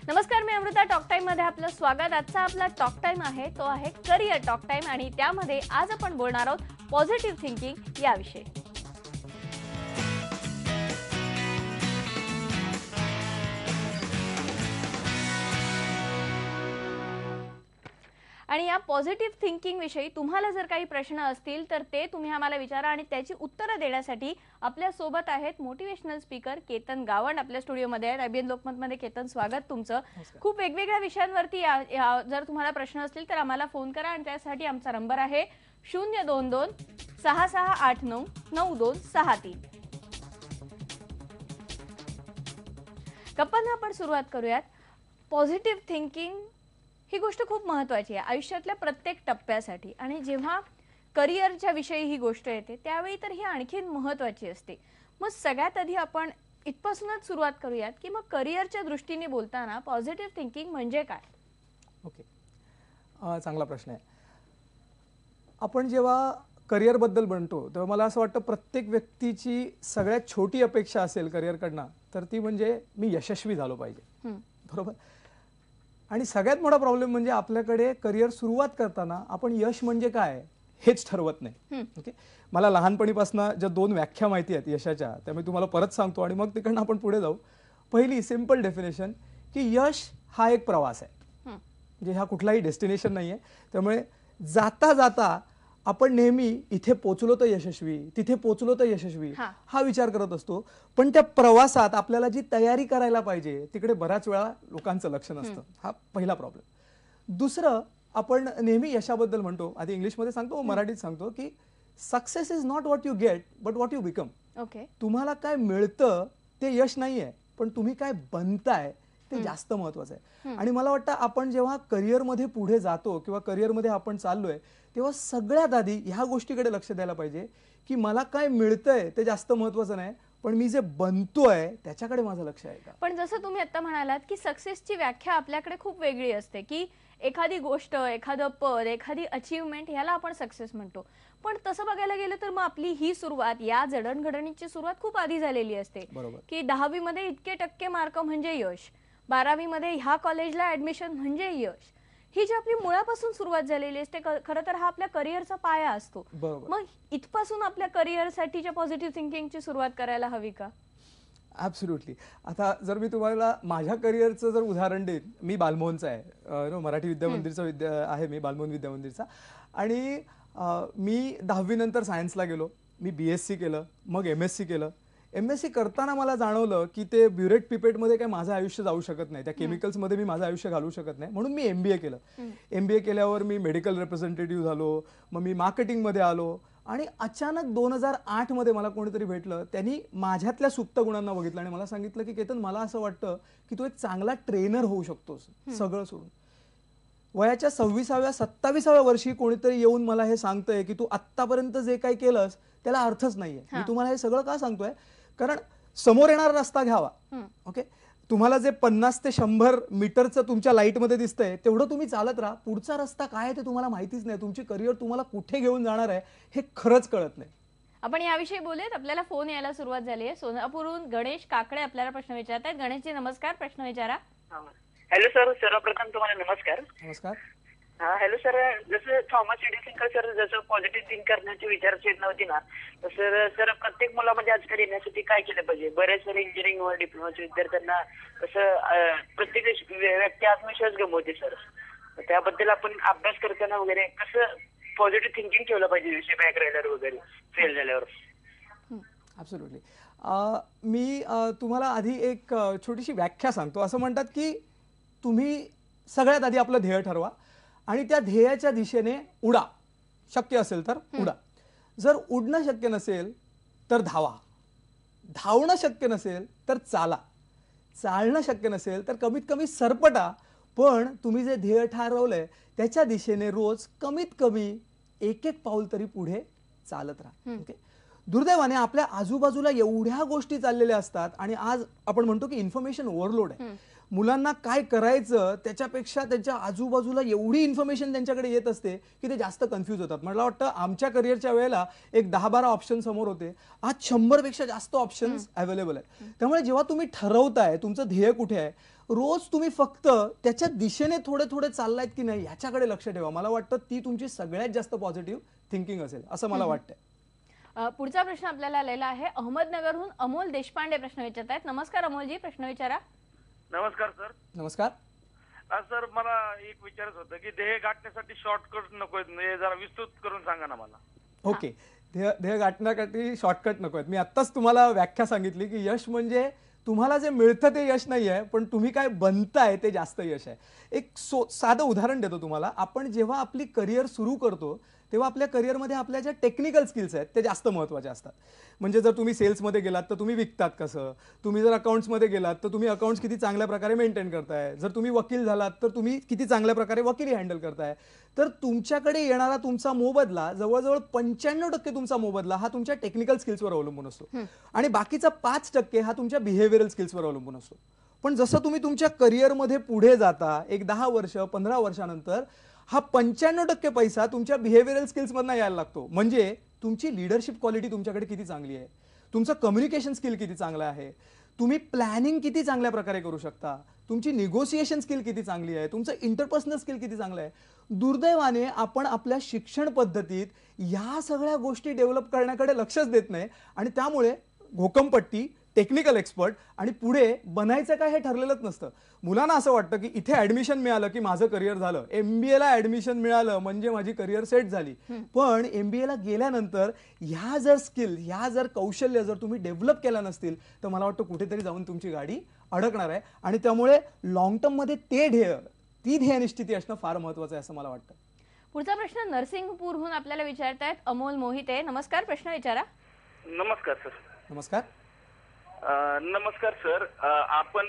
नमस्कार, मी Amruta. Talk time मध्ये आपलं स्वागत. आजचा आपला टॉक टाइम आहे तो आहे करिअर टॉक टाइम आणि त्यामध्ये आज आपण बोलणार आहोत पॉझिटिव्ह थिंकिंग याविषयी. आणि या पॉझिटिव्ह थिंकिंग विषयी तुम्हाला जर काही प्रश्न असतील तर ते तुम्ही आम्हाला विचारा आणि त्याची उत्तरे देण्यासाठी आपल्या सोबत आहेत मोटिवेशनल स्पीकर केतन गावंड आपल्या स्टुडिओमध्ये आहेत. IBN लोकमत मध्ये केतन, स्वागत तुमचं. खूप वेगवेगळ्या विषयांवरती जर तुम्हाला प्रश्न असतील तर आम्हाला फोन करा आणि त्यासाठी आमचा नंबर आहे 022 6689 9263. गप्पांना आपण सुरुवात करूयात. पॉझिटिव्ह थिंकिंग ही गोष्ट खूप महत्त्वाची आहे आयुष्यातल्या प्रत्येक टप्प्यासाठी आणि जेव्हा करिअरच्या विषयी ही गोष्ट येते त्यावेळी तर ही आणखीन महत्त्वाची असते. मग सगळ्यात आधी आपण इथपासूनच सुरुवात करूयात की मग करिअरच्या दृष्टीने बोलताना पॉझिटिव्ह थिंकिंग म्हणजे काय? ओके, चांगला प्रश्न आहे. आपण जेव्हा करिअर बद्दल म्हणतो तेव्हा मला असं वाटतं प्रत्येक व्यक्तीची सगळ्यात छोटी अपेक्षा असेल करिअरकडनं तर ती म्हणजे मी यशस्वी झालो पाहिजे, बरोबर. आणि सगळ्यात मोठा प्रॉब्लेम म्हणजे आपल्याकडे करिअर सुरुवात करताना आपण यश म्हणजे काय हेच ठरवत नाही. ओके, मला लहानपणीपासून ज्या 2 व्याख्या माहिती आहेत यशाच्या त्या मी तुम्हाला परत सांगतो आणि मग तिकडनं आपण पुढे जाऊ. पहिली सिंपल डेफिनेशन की यश हा एक प्रवास आहे, म्हणजे हा कुठलाही डेस्टिनेशन नाही आहे. त्यामुळे जाता जाता आपण नेहमी इथे पोचलो तर यशस्वी, तिथे पोचलो तर यशस्वी हा विचार करत असतो. पण त्या प्रवासात आपल्याला जी तयारी करायला पाहिजे तिकडे बऱ्याच वेळा लोकांचं लक्ष नसतं. हा पहिला प्रॉब्लेम. दुसरं, आपण नेहमी यशाबद्दल म्हणतो, आधी इंग्लिशमध्ये सांगतो मराठीत सांगतो की success is not what you get but what you become. Okay, तुम्हाला काय मिळतं ते यश नाहीये, पण तुम्ही काय बनताय ते जास्त महत्वाचं आहे. आणि मला वाटतं आपण जेव्हा करिअरमध्ये पुढे जातो किंवा करिअरमध्ये आपण चाललोय तेव्हा सगळ्यात आधी ह्या गोष्टीकडे लक्ष द्यायला पाहिजे की मला काय मिळतंय ते जास्त महत्वाचं नाही, पण मी जे बनतोय त्याच्याकडे माझं लक्ष आहे का. पण जसं तुम्ही आता म्हणालात की सक्सेसची व्याख्या आपल्याकडे खूप वेगळी असते की एखादी गोष्ट, एखादं पद, एखादी अचीवमेंट ह्याला आपण सक्सेस म्हणतो. पण तसं बघायला गेलं तर मग आपली ही सुरुवात, या जडणघडणीची सुरुवात खूप आधी झालेली असते की 10वी मध्ये इतके टक्के मार्क म्हणजे यश, 12वी मध्ये ह्या कॉलेजला ऍडमिशन म्हणजे यश. ही जी आपली मुळापासून सुरुवात झालेली असते खरं तर हा आपल्या करिअरचा पाया असतो. मग इथपासून आपल्या करिअरसाठीच्या पॉझिटिव्ह थिंकिंगची सुरुवात करायला हवी का? ॲब्सोल्युटली. आता जर मी तुम्हाला माझ्या करिअरचं जर उदाहरण देईन, मी बालमोहनचा आहे, मराठी विद्यामंदिरचा आहे मी, बालमोहन विद्यामंदिरचा. आणि मी 10वी नंतर सायन्सला गेलो, मी BSc केलं, मग MSc केलं. MSc करताना मला जाणवलं की ते ब्युरेट पिपेटमध्ये काय माझं आयुष्य जाऊ शकत नाही, त्या केमिकल्समध्ये मी माझं आयुष्य घालू शकत नाही, म्हणून मी MBA केलं. MBA केल्यावर मी मेडिकल रिप्रेझेंटेटिव्ह झालो, मग मी मार्केटिंगमध्ये आलो आणि अचानक 2008 मध्ये मला कोणीतरी भेटलं, त्यांनी माझ्यातल्या सुप्त गुणांना बघितलं आणि मला सांगितलं की केतन, मला असं वाटतं की तू एक चांगला ट्रेनर होऊ शकतोस सगळं सोडून. वयाच्या 26व्या 27व्या वर्षी कोणीतरी येऊन मला हे सांगतंय की तू आत्तापर्यंत जे काही केलंस त्याला अर्थच नाहीये. मी तुम्हाला हे सगळं का सांगतोय, कारण समोर येणारा रस्ता घ्यावा. ओके, तुम्हाला जे 50 ते 100 मीटरचं तुमच्या लाईटमध्ये दिसतंय तेवढं तुम्ही चालत राहा. पुढचा रस्ता काय आहे ते तुम्हाला माहितीच नाही, तुमची करिअर तुम्हाला कुठे घेऊन जाणार आहे हे खरंच कळत नाही. आपण याविषयी बोलूयात. आपल्याला फोन यायला सुरुवात झाली आहे. सोलापूरहून गणेश काकडे आपल्याला प्रश्न विचारतायत. गणेशजी नमस्कार, प्रश्न विचारा. हॅलो सर, सर्वप्रथम तुम्हाला नमस्कार. नमस्कार. हॅलो सर, जसं थॉमस एडिसन सर जसं पॉझिटिव्ह थिंक करण्याची विचारचेतना होती ना, तसं सर प्रत्येक मुलामध्ये आजकाल येण्यासाठी काय केलं पाहिजे? बरेच सर इंजिनिअरिंग व डिप्लोमाच्या विद्यार्थ्यांना कसं प्रत्येक व्यक्ती आत्मविश्वास गमवते सर. त्याबद्दल आपण अभ्यास करताना वगैरे कसं पॉझिटिव्ह थिंकिंग ठेवलं पाहिजे विषय बॅक राहिल्यावर वगैरे फेल झाल्यावर? ॲब्सोल्युटली. मी तुम्हाला आधी एक छोटीशी व्याख्या सांगतो. असं म्हणतात की तुम्ही सगळ्यात आधी आपलं ध्येय ठरवा आणि त्या ध्येयाच्या दिशेने उडा, शक्य असेल तर उडा. जर उडणं शक्य नसेल तर धावा, धावणं शक्य नसेल तर चाला, चालणं शक्य नसेल तर कमीत कमी सरपटा, पण तुम्ही जे ध्येय ठरवलंय त्याच्या दिशेने रोज कमीत कमी एक पाऊल तरी पुढे चालत राहा. ओके, दुर्दैवाने आपल्या आजूबाजूला एवढ्या गोष्टी चाललेल्या असतात आणि आज आपण म्हणतो की इन्फॉर्मेशन ओव्हरलोड आहे. मुलांना काय करायचं त्याच्यापेक्षा त्यांच्या आजूबाजूला एवढी इन्फॉर्मेशन त्यांच्याकडे येत असते की ते जास्त कन्फ्यूज होतात. मला वाटतं आमच्या करिअरच्या वेळेला एक 10-12 ऑप्शन समोर होते, आज 100 पेक्षा जास्त ऑप्शन्स अवेलेबल आहेत. त्यामुळे जेव्हा तुम्ही ठरवताय तुमचं ध्येय कुठे आहे, रोज तुम्ही फक्त त्याच्या दिशेने थोडे थोडे चाललायत की नाही ह्याच्याकडे लक्ष ठेवा. मला वाटतं ती तुमची सगळ्यात जास्त पॉझिटिव्ह थिंकिंग असेल असं मला वाटतंय. पुढचा प्रश्न आपल्याला आलेला आहे अहमदनगरहून अमोल देशपांडे प्रश्न विचारत आहेत. नमस्कार अमोलजी, प्रश्न विचारा. नमस्कार सर. नमस्कार. सर मला एक विचारायचं होतं की ध्येय गाठण्यासाठी शॉर्टकट नको आहेत, जरा विस्तृत करून सांगा ना मला. ओके, ध्येय गाठण्यासाठी शॉर्टकट नको आहेत. मी आत्ताच तुम्हाला व्याख्या सांगितली की यश म्हणजे तुम्हाला जे मिळतं ते यश नाही आहे, पण तुम्ही काय बनताय ते जास्त यश आहे. एक साधं उदाहरण देतो तुम्हाला. आपण जेव्हा आपली करिअर सुरू करतो तेव्हा आपल्या करिअरमध्ये आपल्या ज्या टेक्निकल स्किल्स आहेत ते जास्त महत्त्वाचे असतात. म्हणजे जर तुम्ही सेल्समध्ये गेलात तर तुम्ही विकतात कसं, तुम्ही जर अकाउंट्समध्ये गेलात तर तुम्ही अकाउंट्स किती चांगल्या प्रकारे मेंटेन करताय, जर तुम्ही वकील झालात तर तुम्ही किती चांगल्या प्रकारे वकिली हँडल करताय. तर तुमच्याकडे येणारा तुमचा मोबदला जवळजवळ 95% तुमचा मोबदला हा तुमच्या टेक्निकल स्किल्सवर अवलंबून असतो आणि बाकीचा 5% हा तुमच्या बिहेवियरल स्किल्सवर अवलंबून असतो. पण जसं तुम्ही तुमच्या करिअरमध्ये पुढे जाता, एक 10 वर्ष 15 वर्षानंतर हा 95% पैसा तुमच्या बिहेवियरल स्किल्समधनं यायला लागतो. म्हणजे तुमची लीडरशिप क्वालिटी तुमच्याकडे किती चांगली आहे, तुमचं कम्युनिकेशन स्किल किती चांगलं आहे, तुम्ही प्लॅनिंग किती चांगल्या प्रकारे करू शकता, तुमची निगोसिएशन स्किल किती चांगली आहे, तुमचं इंटरपर्सनल स्किल किती चांगलं आहे. दुर्दैवाने आपण आपल्या शिक्षण पद्धतीत ह्या सगळ्या गोष्टी डेव्हलप करण्याकडे लक्षच देत नाही आणि त्यामुळे घोकमपट्टी, टेक्निकल एक्सपर्ट आणि पुढे बनायचं काय हे ठरलेलंच नसतं. मुलांना असं वाटतं की इथे ऍडमिशन मिळालं की माझं करिअर झालं, MBA ला ऍडमिशन मिळालं म्हणजे माझी करिअर सेट झाली. पण MBA ला गेल्यानंतर ह्या जर स्किल, ह्या जर कौशल्य जर तुम्ही डेव्हलप केला नसतील तर मला वाटतं कुठेतरी जाऊन तुमची गाडी अडकणार आहे आणि त्यामुळे लॉंग टर्म मध्ये ती ध्येयनिश्चिती असणं फार महत्वाचं आहे असं मला वाटतं. पुढचा प्रश्न नरसिंगपूरहून आपल्याला विचारतायत अमोल मोहिते. नमस्कार, प्रश्न विचारा. नमस्कार सर. नमस्कार. नमस्कार सर. आपण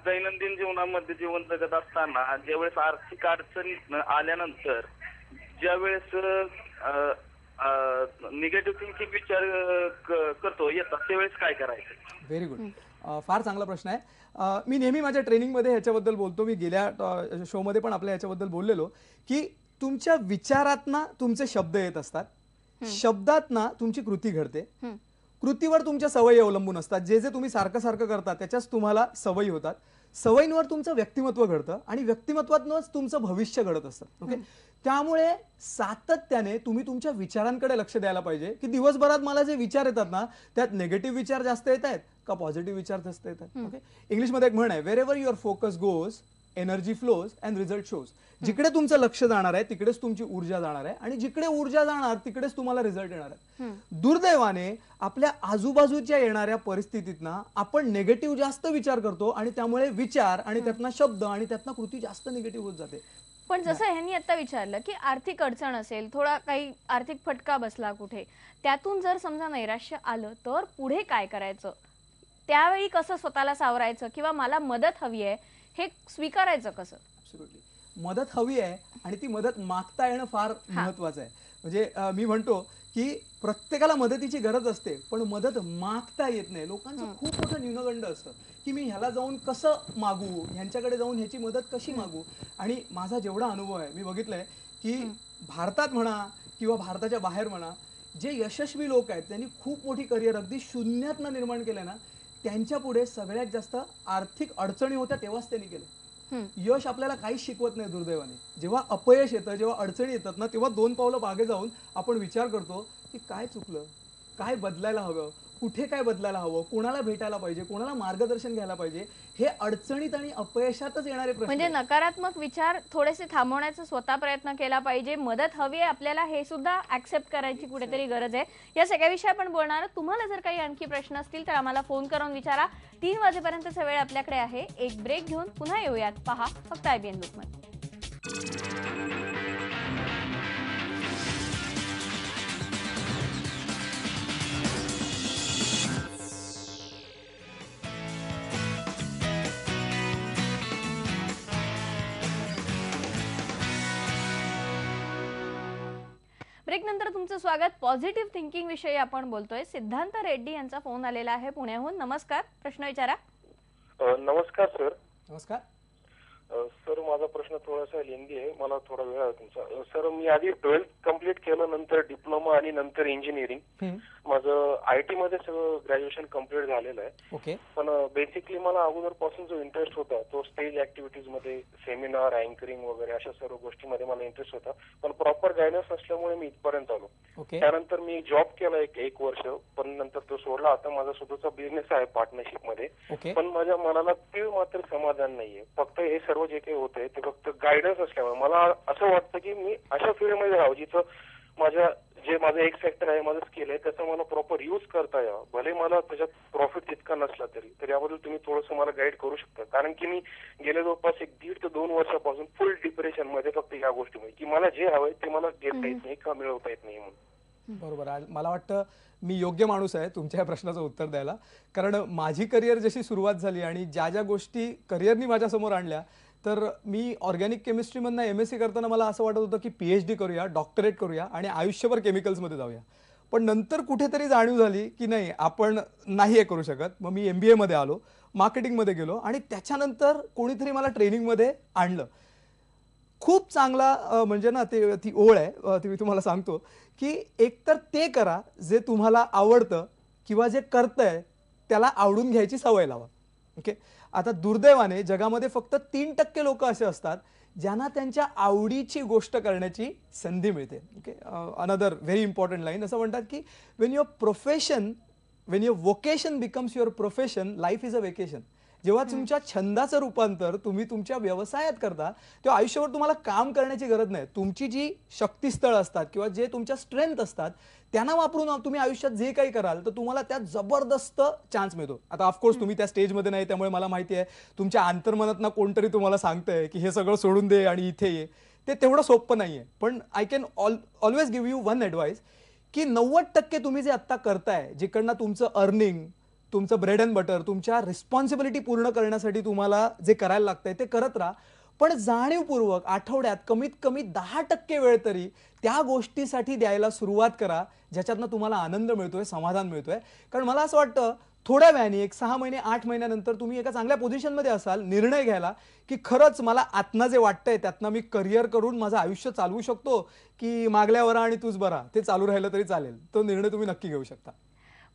दैनंदिन जीवनामध्ये जीवन जगत असताना ज्यावेळेस आर्थिक अडचणी आल्यानंतर ज्यावेळेस निगेटिव्ह थिंकिंग विचार करतो येतात त्यावेळेस काय करायचं? Very good. फार चांगला प्रश्न आहे. मी नेहमी माझ्या ट्रेनिंगमध्ये ह्याच्याबद्दल बोलतो. मी गेल्या शोमध्ये पण आपल्या ह्याच्याबद्दल बोललेलो की तुमच्या विचारातना तुमचे शब्द येत असतात, शब्दातना तुमची कृती घडते, कृतीवर तुमच्या सवयी अवलंबून असतात. जे जे तुम्ही सारखं सारखं करता त्याच्याच तुम्हाला सवयी होतात, सवयींवर तुमचं व्यक्तिमत्व घडतं आणि व्यक्तिमत्वातूनच तुमचं भविष्य घडत असतं. ओके, त्यामुळे सातत्याने तुम्ही तुमच्या विचारांकडे लक्ष द्यायला पाहिजे की दिवसभरात मला जे विचार येतात ना त्यात निगेटिव्ह विचार जास्त येत आहेत का पॉझिटिव्ह विचार जास्त येत आहेत. ओके, इंग्लिशमध्ये एक म्हण आहे, wherever your focus goes energy flows and result shows. जिकडे तुमचं लक्ष जाणार आहे तिकडेच तुमची ऊर्जा जाणार आहे आणि जिकडे ऊर्जा जाणार तिकडेच तुम्हाला रिझल्ट येणार आहे. दुर्दैवाने आपल्या आजूबाजूच्या येणाऱ्या परिस्थितीतना आपण निगेटिव्ह जास्त विचार करतो आणि त्यामुळे विचार आणि त्यातनं शब्द आणि त्यातनं कृती जास्त निगेटिव्ह होत जाते. पण जसं ह्यांनी आता विचारलं की आर्थिक अडचण असेल, थोडा काही आर्थिक फटका बसला कुठे, त्यातून जर समजा नैराश्य आलं तर पुढे काय करायचं, त्यावेळी कसं स्वतःला सावरायचं किंवा मला मदत हवी आहे हे स्वीकारायचं कसं? मदत हवी आहे आणि ती मदत मागता येणं फार महत्वाचं आहे. म्हणजे मी म्हणतो की प्रत्येकाला मदतीची गरज असते पण मदत मागता येत नाही. लोकांचं खूप मोठं न्यूनगंड असतं की मी ह्याला जाऊन कसं मागू, ह्यांच्याकडे जाऊन ह्याची मदत कशी मागू. आणि माझा जेवढा अनुभव आहे मी बघितलंय की भारतात म्हणा किंवा भारताच्या बाहेर म्हणा जे यशस्वी लोक आहेत त्यांनी खूप मोठी करिअर अगदी शून्यातनं निर्माण केलं ना, त्यांच्या पुढे सगळ्यात जास्त आर्थिक अडचणी होत्या तेव्हाच त्यांनी केलं. यश आपल्याला काहीच शिकवत नाही दुर्दैवाने. जेव्हा अपयश येतं, जेव्हा अडचणी येतात ना तेव्हा 2 पावलं मागे जाऊन आपण विचार करतो की काय चुकलं, काय बदलायला हवं, कुठे काय बदलायला हवं, कोणाला भेटायला पाहिजे, कोणाला मार्गदर्शन घ्यायला पाहिजे. हे अडचणीत आणि अपयशातच येणारे प्रश्न. म्हणजे नकारात्मक विचार थोडेसे थांबवण्याचा स्वतः प्रयत्न केला पाहिजे. मदत हवी आहे आपल्याला हे सुद्धा ऍक्सेप्ट करायची कुठेतरी गरज आहे. या सगळ्या विषय आपण बोलणार. तुम्हाला जर काही आणखी प्रश्न असतील तर आम्हाला फोन करून विचारा. 3 वाजेपर्यंतचा वेळ आपल्याकडे आहे. एक ब्रेक घेऊन पुन्हा येऊयात. पहा फक्त IBN लूपमध्ये. ब्रेक नंतर तुमचं स्वागत. पॉझिटिव्ह थिंकिंग विषयी आपण बोलतोय. सिद्धांत रेड्डी यांचा फोन आलेला आहे पुण्याहून. नमस्कार, प्रश्न विचारा. नमस्कार सर. नमस्कार. सर माझा प्रश्न थोडासा लेंदी आहे, मला थोडा वेळ आहे तुमचा. सर मी आधी 12th कम्प्लीट केलं, नंतर डिप्लोमा आणि नंतर इंजिनिअरिंग. माझं IT मध्ये सगळं ग्रॅज्युएशन कम्प्लीट झालेलं आहे. ओके. पण बेसिकली मला अगोदरपासून जो इंटरेस्ट होता तो स्टेज ऍक्टिव्हिटीज मध्ये, सेमिनार, अँकरिंग वगैरे अशा सर्व गोष्टीमध्ये मला इंटरेस्ट होता. पण प्रॉपर गायडन्स नसल्यामुळे मी इथपर्यंत आलो. ओके. त्यानंतर मी जॉब केला एक वर्ष, पण नंतर तो सोडला. आता माझा स्वतःचा बिझनेस आहे पार्टनरशिप मध्ये. ओके. पण माझ्या मनाला तीळ मात्र समाधान नाहीये. फक्त हे सर्व जे काही होतंय ते फक्त गायडन्स असल्यामुळे मला असं वाटतं की मी अशा फील्डमध्ये राहावं जिथं माझं एक सेक्टर आहे, माझं स्किल आहे, त्याचा मला प्रॉपर युज करता यावं. भले मला त्याच्यात प्रॉफिट तितका नसला तरी याबद्दल तुम्ही थोडंसं मला गाईड करू शकता. कारण की मी गेले जवळपास 1.5 ते 2 वर्षापासून फुल डिप्रेशन मध्ये फक्त या गोष्टीमुळे की मला जे हवंय ते मला घेता येत नाही का मिळवता येत नाही म्हणून. बरोबर आहे. मला वाटतं मी योग्य माणूस आहे तुमच्या या प्रश्नाचं उत्तर द्यायला. कारण माझी करिअर जशी सुरुवात झाली आणि ज्या गोष्टी करिअरनी माझ्यासमोर आणल्या, तर मी ऑर्गॅनिक केमिस्ट्रीमधनं MSc करताना मला असं वाटत होतं की PhD करूया, डॉक्टरेट करूया आणि आयुष्यभर केमिकल्समध्ये जाऊया. पण नंतर कुठेतरी जाणीव झाली की नाही, आपण नाही हे करू शकत. मग मी MBA मध्ये आलो, मार्केटिंगमध्ये गेलो आणि त्याच्यानंतर कोणीतरी मला ट्रेनिंगमध्ये आणलं. खूप चांगला म्हणजे ना ती ओळ आहे, ती मी तुम्हाला सांगतो की एकतर ते करा जे तुम्हाला आवडतं किंवा जे करतंय त्याला आवडून घ्यायची सवय लावा. ओके. आता दुर्दैवाने जगामध्ये फक्त 3% लोक असे असतात ज्यांना त्यांच्या आवडीची गोष्ट करण्याची संधी मिळते. Okay. Another very important line असं म्हणतात की when your vocation becomes your profession, life is a vacation. जेव्हा तुमच्या छंदाचं रूपांतर तुम्ही तुमच्या व्यवसायात करता तेव्हा आयुष्यभर तुम्हाला काम करण्याची गरज नाही. तुमची जी शक्तीस्थळ असतात किंवा जे तुमच्या स्ट्रेंथ असतात त्यांना वापरून तुम्ही आयुष्यात जे काही कराल तर तुम्हाला त्यात जबरदस्त चान्स मिळतो. आता ऑफकोर्स तुम्ही त्या स्टेजमध्ये नाही, त्यामुळे मला माहिती आहे तुमच्या अंतर्मनातनं कोणतरी तुम्हाला सांगतंय की हे सगळं सोडून दे आणि इथे ये. ते तेवढं सोपं नाही आहे. पण I can always give you one advice की 90% तुम्ही जे आत्ता करताय, जिकडनं तुमचं अर्निंग, तुमचं ब्रेड अँड बटर, तुमच्या रिस्पॉन्सिबिलिटी पूर्ण करण्यासाठी तुम्हाला जे करायला लागतंय ते करत राहा. पण जाणीवपूर्वक आठवड्यात कमीत कमी 10% वेळ तरी त्या गोष्टीसाठी द्यायला सुरुवात करा ज्याच्यातनं तुम्हाला आनंद मिळतोय, समाधान मिळतोय. कारण मला असं वाटतं थोड्या वेळाने 1 6 महिने 8 महिन्यानंतर तुम्ही एका चांगल्या पोझिशनमध्ये असाल, निर्णय घ्यायला की खरंच मला आतनं जे वाटतंय त्यातनं मी करिअर करून माझं आयुष्य चालवू शकतो की मागल्या वरा आणि तूच बरा ते चालू राहिलं तरी चालेल. तो निर्णय तुम्ही नक्की घेऊ शकता.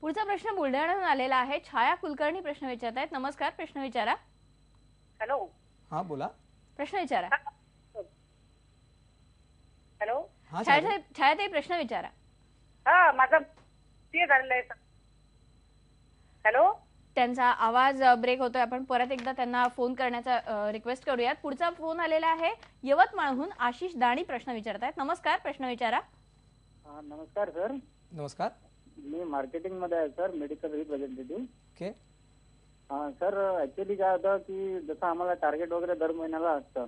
पुढचा प्रश्न बुलढाण्याहून आलेला आहे. छाया कुलकर्णी प्रश्न विचारत आहेत. नमस्कार, प्रश्न विचारा. हॅलो. हा बोला. प्रश्न विचारा. हॅलो. छायाताई प्रश्न विचारा. हा माझा ते झालेलं आहे. हॅलो. त्यांचा आवाज ब्रेक होतोय. आपण परत एकदा त्यांना फोन करण्याचा रिक्वेस्ट करूयात. पुढचा फोन आलेला आहे यवतमाळहून आशिष दाणी प्रश्न विचारत आहेत. नमस्कार, प्रश्न विचारा. नमस्कार सर. नमस्कार. मी मार्केटिंग मध्ये आहे sir, medical representative. Okay. Sir actually काय होतं की जसं आम्हाला टार्गेट वगैरे दर महिन्याला असतं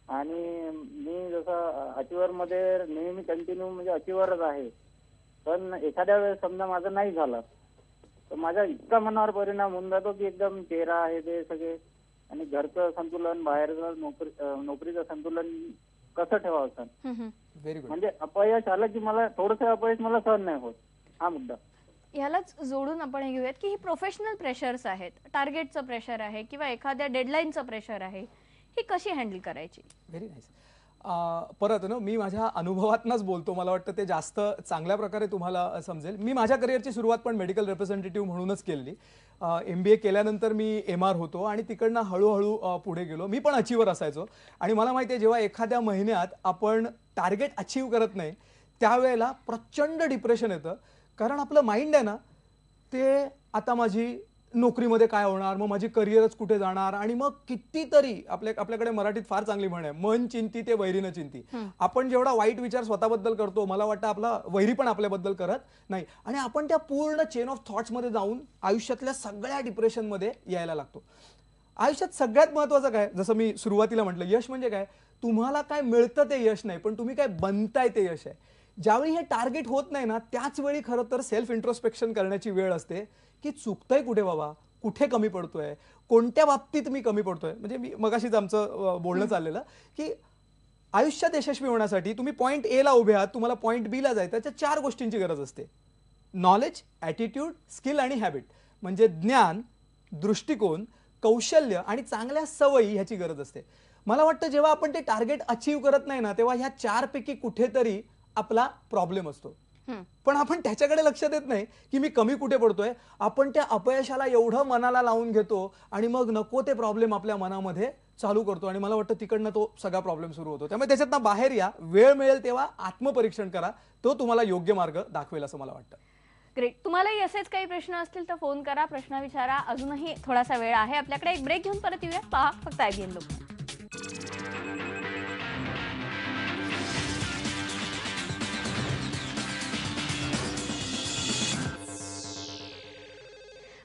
आणि मी जसं अचिव्हर मध्ये नेहमी कंटिन्यू म्हणजे अचिव्हरच आहे. पण एखाद्या वेळेस समजा माझं नाही झालं तर माझ्या इतका मनावर परिणाम होऊन जातो की एकदम चेहरा आहे ते सगळे, आणि घरचं संतुलन, बाहेरचं नोकरीचं संतुलन कसं ठेवावं सर. Very good. म्हणजे अपयश आलं की मला थोडंसं अपयश मला सहन नाही होत, हा मुद्दा. यालाच जोडून आपण हे घेऊयात की ही प्रोफेशनल प्रेशर्स आहेत, टार्गेटचं प्रेशर आहे किंवा एखाद्या डेडलाईनचं प्रेशर आहे, ही कशी हँडल करायची. Very nice. परत मी माझ्या अनुभवातनंच बोलतो. मला वाटतं ते जास्त चांगल्या प्रकारे तुम्हाला समजेल. मी माझ्या करिअरची सुरुवात पण मेडिकल रिप्रेझेंटेटिव्ह म्हणूनच केली. MBA केल्यानंतर मी MR होतो आणि तिकडनं हळूहळू पुढे गेलो. मी पण अचिव्हर असायचो आणि मला माहिती आहे जेव्हा एखाद्या महिन्यात आपण टार्गेट अचीव करत नाही त्यावेळेला प्रचंड डिप्रेशन येतं. कारण आपलं माइंड आहे ना ते आता माझी नोकरीमध्ये काय होणार, मग माझी करिअरच कुठे जाणार, आणि मग कितीतरी आपल्याकडे मराठीत फार चांगली म्हण आहे, मन चिंती ते वैरी न चिंती. आपण जेवढा वाईट विचार स्वतःबद्दल करतो मला वाटतं आपला वैरी पण आपल्याबद्दल करत नाही, आणि आपण त्या पूर्ण चेन ऑफ थॉट्समध्ये जाऊन आयुष्यातल्या सगळ्या डिप्रेशनमध्ये यायला लागतो. आयुष्यात सगळ्यात महत्वाचं काय, जसं मी सुरुवातीला म्हटलं, यश म्हणजे काय, तुम्हाला काय मिळतं ते यश नाही, पण तुम्ही काय बनताय ते यश आहे. ज्यावेळी हे टार्गेट होत नाही ना त्याच वेळी खरं तर सेल्फ इंट्रोस्पेक्शन करण्याची वेळ असते की चुकतंय कुठे बाबा, कुठे कमी पडतोय, कोणत्या बाबतीत मी कमी पडतोय. म्हणजे मी मगाशीच आमचं बोलणं चाललेलं की आयुष्यात यशस्वी होण्यासाठी तुम्ही पॉईंट A ला उभे आहात, तुम्हाला पॉईंट B ला जायचं, त्याच्या 4 गोष्टींची गरज असते. नॉलेज, ॲटिट्यूड, स्किल आणि हॅबिट. म्हणजे ज्ञान, दृष्टिकोन, कौशल्य आणि चांगल्या सवयी ह्याची गरज असते. मला वाटतं जेव्हा आपण ते टार्गेट अचीव्ह करत नाही ना, तेव्हा ह्या 4 पैकी कुठेतरी आपला प्रॉब्लेम असतो. पण आपण त्याच्याकडे लक्ष देत नाही की मी कमी कुठे पडतोय. आपण त्या अपयशाला एवढं मनाला लावून घेतो आणि मग नको ते प्रॉब्लेम आपल्या मनामध्ये चालू करतो आणि मला वाटतं तिकडनं तो सगळा प्रॉब्लेम सुरू होतो. त्यामुळे त्याच्यातनं बाहेर या, वेळ मिळेल तेव्हा आत्मपरीक्षण करा, तो तुम्हाला योग्य मार्ग दाखवेल असं मला वाटतं. ग्रेट. तुम्हालाही असेच काही प्रश्न असतील तर फोन करा, प्रश्न विचारा. अजूनही थोडासा वेळ आहे आपल्याकडे. एक ब्रेक घेऊन परत येऊया. पहा फक्त IBN लोकमत.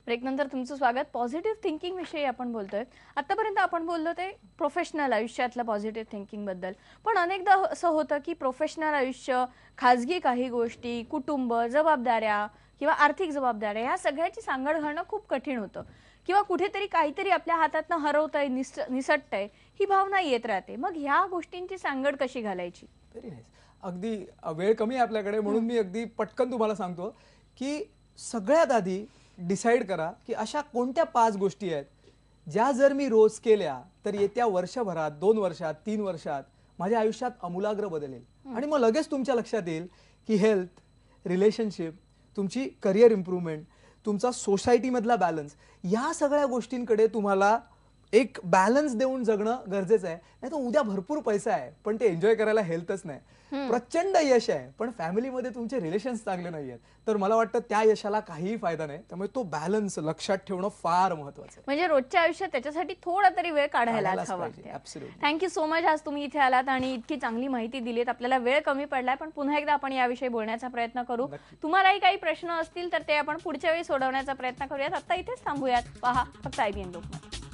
ब्रेक नंतर तुमचं स्वागत. पॉझिटिव्ह थिंकिंग विषयी आपण बोलतोय. आतापर्यंत आपण बोललो ते प्रोफेशनल आयुष्यातल्या पॉझिटिव्ह थिंकिंग बद्दल. पण अनेकदा असं होतं की प्रोफेशनल आयुष्य, खाजगी काही गोष्टी, कुटुंब, जबाबदाऱ्या किंवा आर्थिक जबाबदाऱ्या ह्या सगळ्याची सांगड घालणं खूप कठीण होतं किंवा कुठेतरी काहीतरी आपल्या हातातनं हरवतंय, निसटतंय ही भावना येत राहते. मग ह्या गोष्टींची सांगड कशी घालायची? Very nice. अगदी वेळ कमी आहे आपल्याकडे म्हणून मी अगदी पटकन तुम्हाला सांगतो की सगळ्यात आधी डिसाईड करा की अशा कोणत्या 5 गोष्टी आहेत ज्या जर मी रोज केल्या तर येत्या वर्षभरात, 2 वर्षात, 3 वर्षात माझ्या आयुष्यात आमूलाग्र बदलेल. आणि मग लगेच तुमच्या लक्षात येईल की हेल्थ, रिलेशनशिप, तुमची करिअर इम्प्रूव्हमेंट, तुमचा सोसायटीमधला बॅलन्स, या सगळ्या गोष्टींकडे तुम्हाला एक बॅलन्स देऊन जगणं गरजेचं आहे. नाही तर उद्या भरपूर पैसा आहे पण ते एन्जॉय करायला हेल्थच नाही, प्रचंड यश आहे पण फॅमिलीमध्ये तुमचे रिलेशन्स चांगले नाही आहेत, तर मला वाटतं त्या यशाला काहीही फायदा नाही. त्यामुळे तो बॅलन्स लक्षात ठेवणं फार महत्वाचं आहे. म्हणजे रोजच्या आयुष्यात त्याच्यासाठी थोडा तरी वेळ काढायलाच हवा. Thank you so much. आज तुम्ही इथे आलात आणि इतकी चांगली माहिती दिलीत. आपल्याला वेळ कमी पडलाय पण पुन्हा एकदा आपण याविषयी बोलण्याचा प्रयत्न करू. तुम्हालाही काही प्रश्न असतील तर ते आपण पुढच्या वेळी सोडवण्याचा प्रयत्न करूयात. आता इथेच थांबूयात. पहा फक्त IBN लोकमत.